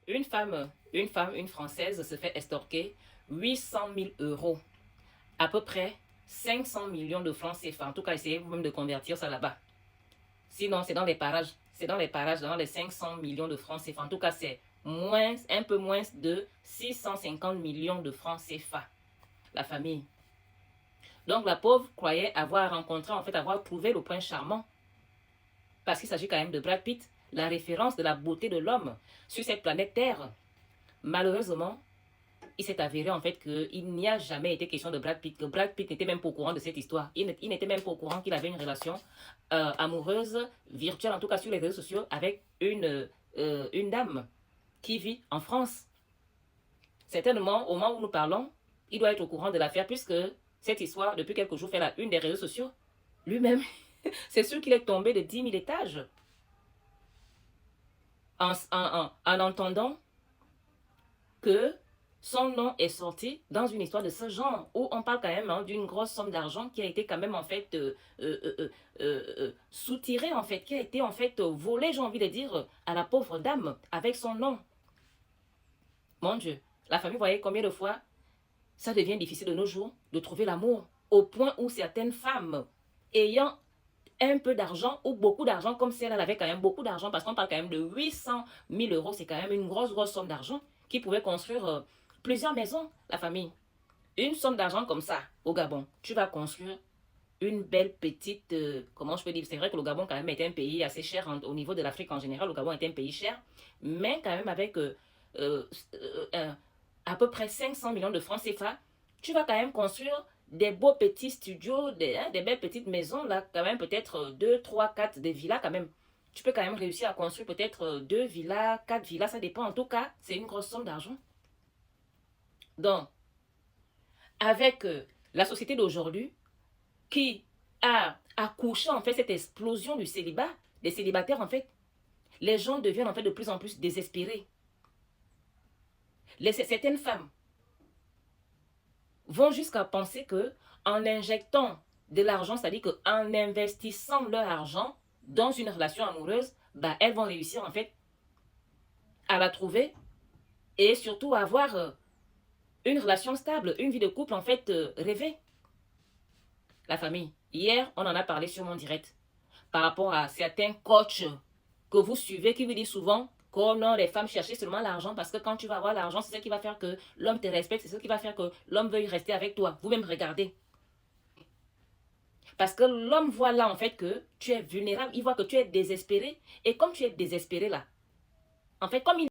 une Française se fait estorquer 800 000 euros, à peu près 500 millions de francs CFA. En tout cas, essayez vous-même de convertir ça là-bas. Sinon, c'est dans les parages. C'est dans les parages, dans les 500 millions de francs CFA. En tout cas, c'est un peu moins de 650 millions de francs CFA. La famille. Donc, la pauvre croyait avoir rencontré, en fait, avoir trouvé le prince charmant. Parce qu'il s'agit quand même de Brad Pitt, la référence de la beauté de l'homme sur cette planète Terre. Malheureusement, il s'est avéré en fait qu'il n'y a jamais été question de Brad Pitt, que Brad Pitt n'était même pas au courant de cette histoire. Il n'était même pas au courant qu'il avait une relation amoureuse, virtuelle, en tout cas sur les réseaux sociaux, avec une dame qui vit en France. Certainement, au moment où nous parlons, il doit être au courant de l'affaire puisque cette histoire, depuis quelques jours, fait la une des réseaux sociaux. Lui-même, c'est sûr qu'il est tombé de 10 000 étages en entendant que son nom est sorti dans une histoire de ce genre, où on parle quand même d'une grosse somme d'argent qui a été quand même en fait soutirée en fait, qui a été en fait volée, j'ai envie de dire, à la pauvre dame avec son nom. Mon Dieu, la famille, voyez combien de fois ça devient difficile de nos jours de trouver l'amour, au point où certaines femmes ayant un peu d'argent ou beaucoup d'argent, comme si elle avait quand même beaucoup d'argent, parce qu'on parle quand même de 800 000 euros, c'est quand même une grosse somme d'argent qui pouvait construire plusieurs maisons, la famille. Une somme d'argent comme ça, au Gabon, tu vas construire une belle petite, comment je peux dire, c'est vrai que le Gabon quand même est un pays assez cher au niveau de l'Afrique en général, le Gabon est un pays cher, mais quand même avec à peu près 500 millions de francs CFA, tu vas quand même construire des beaux petits studios, des belles petites maisons, là, quand même peut-être 2, 3, 4, des villas quand même. Tu peux quand même réussir à construire peut-être 2 villas, 4 villas, ça dépend. En tout cas, c'est une grosse somme d'argent. Donc, avec la société d'aujourd'hui qui a accouché en fait cette explosion du célibat, des célibataires en fait, les gens deviennent en fait de plus en plus désespérés. Certaines femmes vont jusqu'à penser que en injectant de l'argent, c'est-à-dire qu'en investissant leur argent dans une relation amoureuse, bah, elles vont réussir en fait à la trouver et surtout à avoir une relation stable, une vie de couple en fait rêvée. La famille. Hier, on en a parlé sur mon direct par rapport à certains coachs que vous suivez qui vous disent souvent que non, les femmes cherchent seulement l'argent parce que quand tu vas avoir l'argent, c'est ce qui va faire que l'homme te respecte, c'est ce qui va faire que l'homme veuille rester avec toi. Vous-même regardez. Parce que l'homme voit là en fait que tu es vulnérable, il voit que tu es désespéré. Et comme tu es désespéré là, en fait, comme il